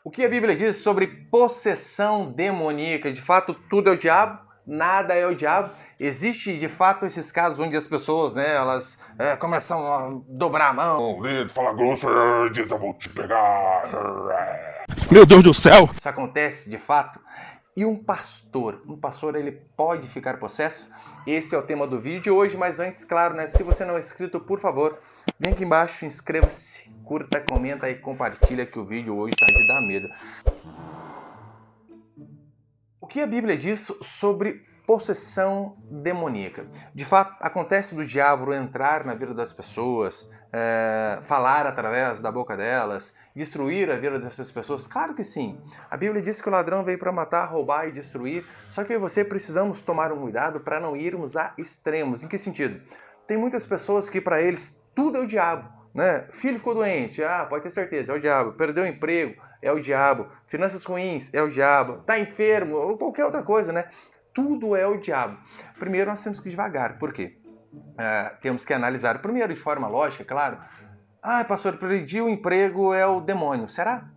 O que a Bíblia diz sobre possessão demoníaca? De fato, tudo é o diabo? Nada é o diabo? Existe, de fato, esses casos onde as pessoas, elas começam a dobrar a mão, Fala grosso, diz eu vou te pegar. Meu Deus do céu! isso acontece, de fato? E um pastor ele pode ficar possesso? Esse é o tema do vídeo de hoje, mas antes, claro, se você não é inscrito, por favor, vem aqui embaixo, inscreva-se, curta, comenta e compartilha que o vídeo hoje está de dar medo. O que a Bíblia diz sobre possessão demoníaca? De fato, acontece do diabo entrar na vida das pessoas, falar através da boca delas, destruir a vida dessas pessoas? Claro que sim. A Bíblia diz que o ladrão veio para matar, roubar e destruir, só que eu e você precisamos tomar um cuidado para não irmos a extremos. Em que sentido? Tem muitas pessoas que para eles tudo é o diabo. Filho ficou doente, pode ter certeza, é o diabo. Perdeu o emprego, é o diabo. Finanças ruins, é o diabo. Está enfermo, ou qualquer outra coisa, Tudo é o diabo. Primeiro nós temos que ir devagar. Por quê? Temos que analisar primeiro de forma lógica, claro. Pastor, perdi o emprego, é o demônio. Será?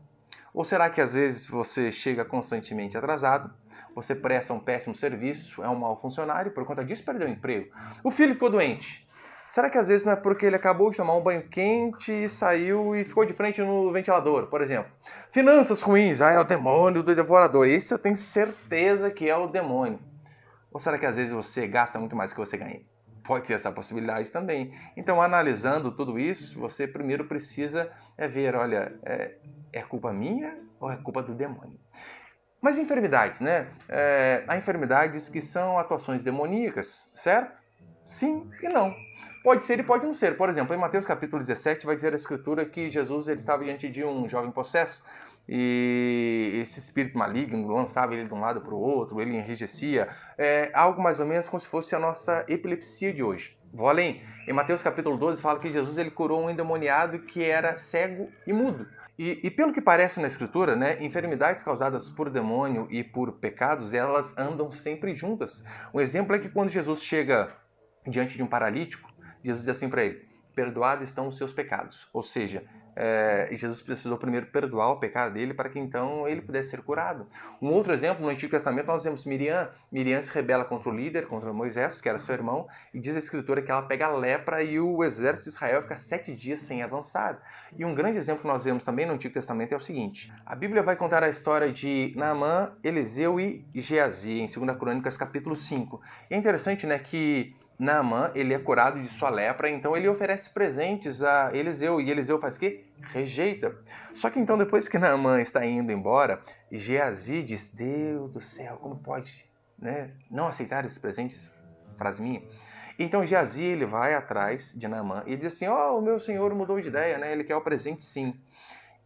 Ou será que às vezes você chega constantemente atrasado, você presta um péssimo serviço, é um mau funcionário, por conta disso perdeu o emprego? O filho ficou doente. Será que às vezes não é porque ele acabou de tomar um banho quente e saiu e ficou de frente no ventilador, por exemplo? Finanças ruins, é o demônio do devorador. Esse eu tenho certeza que é o demônio. Ou será que às vezes você gasta muito mais do que você ganha? Pode ser essa possibilidade também. Então, analisando tudo isso, você primeiro precisa ver, olha, é culpa minha ou é culpa do demônio? Mas enfermidades, há enfermidades que são atuações demoníacas, certo? Sim e não. Pode ser e pode não ser. Por exemplo, em Mateus capítulo 17 vai dizer a escritura que Jesus ele estava diante de um jovem possesso e esse espírito maligno lançava ele de um lado para o outro, ele enrijecia, algo mais ou menos como se fosse a nossa epilepsia de hoje. Vou além. Em Mateus capítulo 12 fala que Jesus ele curou um endemoniado que era cego e mudo. E pelo que parece na escritura, enfermidades causadas por demônio e por pecados, elas andam sempre juntas. Um exemplo é que quando Jesus chega diante de um paralítico, Jesus diz assim para ele: perdoados estão os seus pecados. Ou seja, Jesus precisou primeiro perdoar o pecado dele para que então ele pudesse ser curado. Um outro exemplo, no Antigo Testamento, nós vemos Miriam. Miriam se rebela contra o líder, contra Moisés, que era seu irmão, e diz a escritura que ela pega a lepra e o exército de Israel fica 7 dias sem avançar. E um grande exemplo que nós vemos também no Antigo Testamento é o seguinte: a Bíblia vai contar a história de Naamã, Eliseu e Geazi, em 2 Crônicas capítulo 5. E é interessante que Naamã, ele é curado de sua lepra, então ele oferece presentes a Eliseu, e Eliseu faz o quê? Rejeita. Só que então, depois que Naamã está indo embora, Geazi diz: Deus do céu, como pode não aceitar esses presentes? Frase minha. Então Geazi, ele vai atrás de Naamã e diz assim: o meu senhor mudou de ideia, ele quer o presente sim.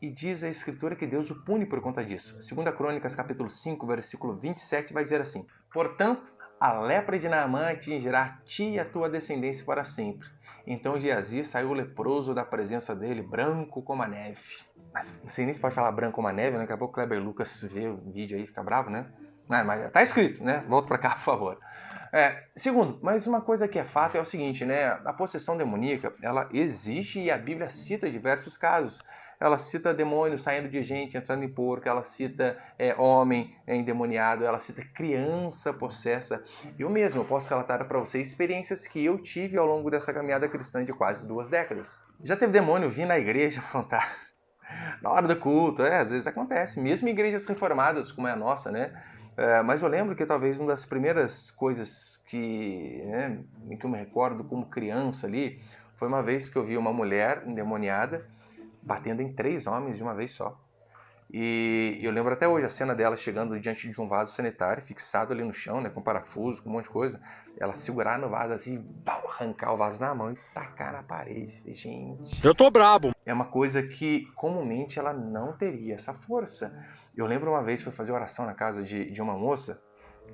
E diz a escritura que Deus o pune por conta disso. 2 Crônicas capítulo 5, versículo 27 vai dizer assim: portanto, a lepra de Naamã atingirá a ti e a tua descendência para sempre. Então Geazi saiu leproso da presença dele, branco como a neve. Mas não sei nem se pode falar branco como a neve, Daqui a pouco o Kleber Lucas vê o vídeo aí e fica bravo, Mas tá escrito, Volta para cá, por favor. Segundo, mas uma coisa que é fato é o seguinte, A possessão demoníaca, ela existe e a Bíblia cita diversos casos. Ela cita demônio saindo de gente, entrando em porco, ela cita homem endemoniado, ela cita criança possessa. Eu mesmo posso relatar para você experiências que eu tive ao longo dessa caminhada cristã de quase 2 décadas. Já teve demônio vir na igreja afrontar na hora do culto, às vezes acontece, mesmo em igrejas reformadas como é a nossa, mas eu lembro que talvez uma das primeiras coisas em que eu me recordo como criança ali, foi uma vez que eu vi uma mulher endemoniada batendo em 3 homens de uma vez só. E eu lembro até hoje a cena dela chegando diante de um vaso sanitário, fixado ali no chão, com parafuso, com um monte de coisa. Ela segurar no vaso assim, arrancar o vaso na mão e tacar na parede. Gente, Eu tô brabo. é uma coisa que comumente ela não teria essa força. Eu lembro uma vez, fui fazer oração na casa de uma moça,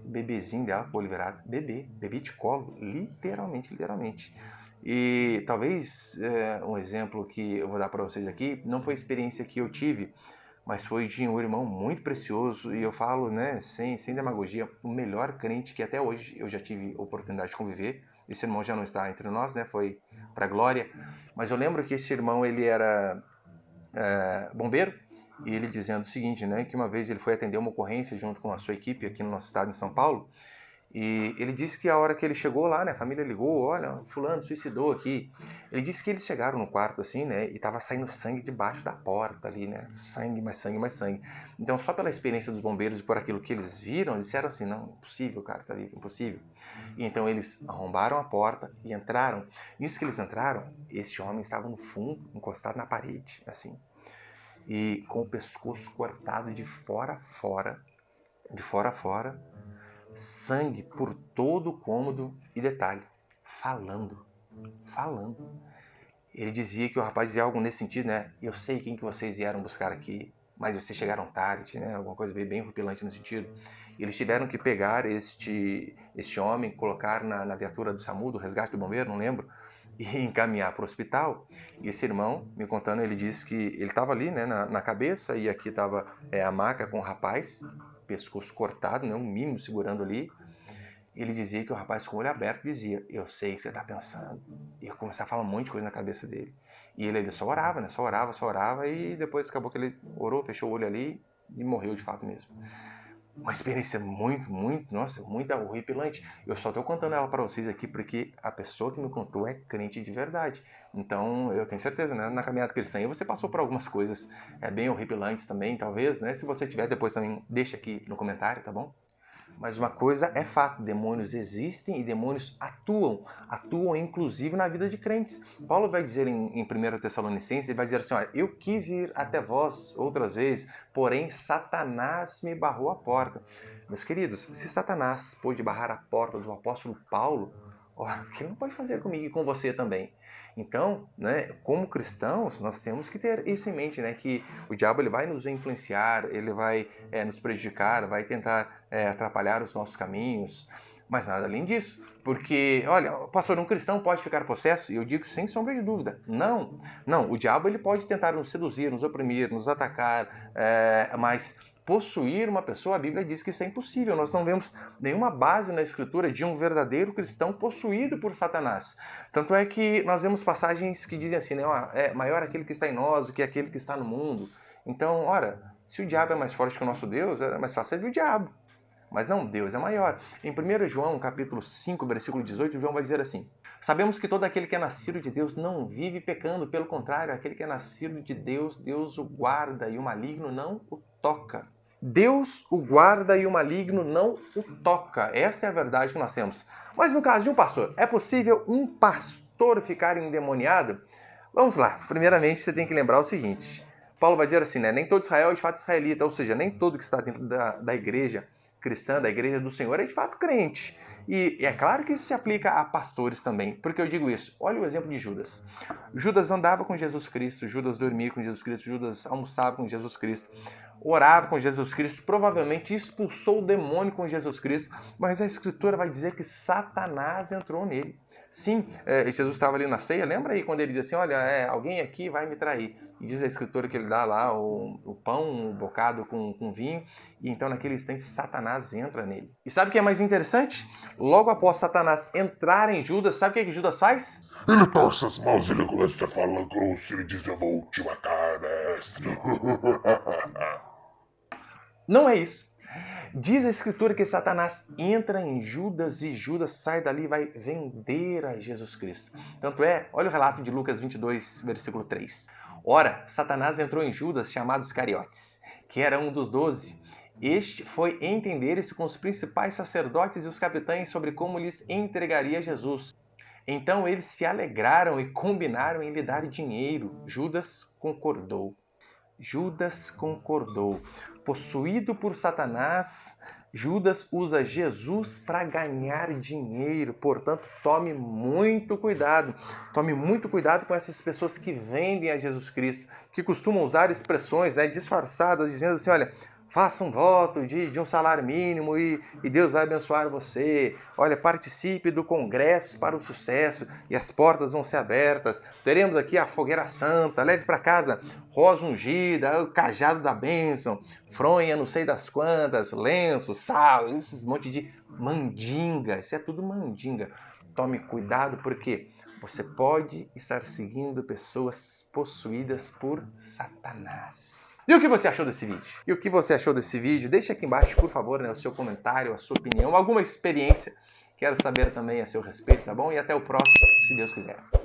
o bebezinho dela, olho virado, bebê de colo, literalmente. E talvez um exemplo que eu vou dar para vocês aqui, não foi a experiência que eu tive, mas foi de um irmão muito precioso, e eu falo, sem demagogia, o melhor crente que até hoje eu já tive oportunidade de conviver. Esse irmão já não está entre nós, foi para a glória, mas eu lembro que esse irmão, ele era bombeiro, E ele dizendo o seguinte, né, que uma vez ele foi atender uma ocorrência junto com a sua equipe aqui no nosso estado, em São Paulo, e ele disse que a hora que ele chegou lá, né, a família ligou, olha, fulano suicidou aqui. Ele disse que eles chegaram no quarto assim, né, e tava saindo sangue debaixo da porta ali, né, sangue, mais sangue, mais sangue. Então, só pela experiência dos bombeiros e por aquilo que eles viram, eles disseram assim, não, impossível, cara, tá vivo, impossível. E então eles arrombaram a porta e entraram. Nisso que eles entraram, esse homem estava no fundo, encostado na parede, assim, e com o pescoço cortado de fora a fora, sangue por todo o cômodo e detalhe, falando. Ele dizia que o rapaz dizia algo nesse sentido, né? Eu sei quem que vocês vieram buscar aqui, mas vocês chegaram tarde, né? Alguma coisa bem horripilante no sentido. Eles tiveram que pegar este homem, colocar na viatura do SAMU, do resgate do bombeiro, não lembro, e encaminhar para o hospital. E esse irmão, me contando, ele disse que ele estava ali, né, na cabeça, e aqui estava a maca com o rapaz, pescoço cortado, né, um mínimo segurando ali. Ele dizia que o rapaz com o olho aberto dizia, eu sei o que você está pensando. E eu comecei a falar um monte de coisa na cabeça dele. E ele só orava, né? Só orava, e depois acabou que ele orou, fechou o olho ali e morreu de fato mesmo. Uma experiência muito, muito horripilante. Eu só estou contando ela para vocês aqui porque a pessoa que me contou é crente de verdade. Então, eu tenho certeza, né? Na caminhada cristã você passou por algumas coisas bem horripilantes também, talvez, né? Se você tiver, depois também deixa aqui no comentário, tá bom? Mas uma coisa é fato, demônios existem e demônios atuam inclusive na vida de crentes. Paulo vai dizer em 1 Tessalonicenses, ele vai dizer assim, olha, eu quis ir até vós outras vezes, porém Satanás me barrou a porta. Meus queridos, se Satanás pôde barrar a porta do apóstolo Paulo, o que ele não pode fazer comigo e com você também? Então, né, como cristãos, nós temos que ter isso em mente, né, que o diabo ele vai nos influenciar, ele vai nos prejudicar, vai tentar atrapalhar os nossos caminhos, mas nada além disso. Porque, olha, pastor, um cristão pode ficar possesso? E eu digo sem sombra de dúvida, não. Não, o diabo ele pode tentar nos seduzir, nos oprimir, nos atacar, mas possuir uma pessoa, a Bíblia diz que isso é impossível. Nós não vemos nenhuma base na Escritura de um verdadeiro cristão possuído por Satanás. Tanto é que nós vemos passagens que dizem assim, né, é maior aquele que está em nós do que aquele que está no mundo. Então, ora, se o diabo é mais forte que o nosso Deus, é mais fácil servir o diabo. Mas não, Deus é maior. Em 1 João, capítulo 5, versículo 18, João vai dizer assim, sabemos que todo aquele que é nascido de Deus não vive pecando, pelo contrário, aquele que é nascido de Deus, Deus o guarda e o maligno não o toca. Deus o guarda e o maligno não o toca. Esta é a verdade que nós temos. Mas no caso de um pastor, é possível um pastor ficar endemoniado? Vamos lá. Primeiramente, você tem que lembrar o seguinte. Paulo vai dizer assim, né? Nem todo Israel é de fato israelita, ou seja, nem todo que está dentro da igreja cristã, da igreja do Senhor, é de fato crente. E é claro que isso se aplica a pastores também. Por que eu digo isso? Olha o exemplo de Judas. Judas andava com Jesus Cristo, Judas dormia com Jesus Cristo, Judas almoçava com Jesus Cristo, orava com Jesus Cristo, provavelmente expulsou o demônio com Jesus Cristo, mas a Escritura vai dizer que Satanás entrou nele. Sim, Jesus estava ali na ceia, lembra aí quando ele diz assim, olha, alguém aqui vai me trair. E diz a Escritura que ele dá lá o pão, o bocado com vinho, e então naquele instante Satanás entra nele. E sabe o que é mais interessante? Logo após Satanás entrar em Judas, sabe o que Judas faz? Ele torce as mãos e ele começa a falar grosso e diz, eu vou te matar, mestre. Não é isso. Diz a Escritura que Satanás entra em Judas e Judas sai dali e vai vender a Jesus Cristo. Tanto é, olha o relato de Lucas 22, versículo 3. Ora, Satanás entrou em Judas, chamado Iscariotes, que era um dos 12. Este foi entender-se com os principais sacerdotes e os capitães sobre como lhes entregaria Jesus. Então eles se alegraram e combinaram em lhe dar dinheiro. Judas concordou. Possuído por Satanás, Judas usa Jesus para ganhar dinheiro. Portanto, tome muito cuidado. Tome muito cuidado com essas pessoas que vendem a Jesus Cristo, que costumam usar expressões disfarçadas, dizendo assim, olha, faça um voto de um salário mínimo e Deus vai abençoar você. Olha, participe do congresso para o sucesso e as portas vão ser abertas. Teremos aqui a fogueira santa, leve para casa rosa ungida, o cajado da bênção, fronha não sei das quantas, lenço, sal, esses monte de mandinga. Isso é tudo mandinga. Tome cuidado porque você pode estar seguindo pessoas possuídas por Satanás. E o que você achou desse vídeo? E o que você achou desse vídeo? Deixa aqui embaixo, por favor, né, o seu comentário, a sua opinião, alguma experiência. Quero saber também a seu respeito, tá bom? E até o próximo, se Deus quiser.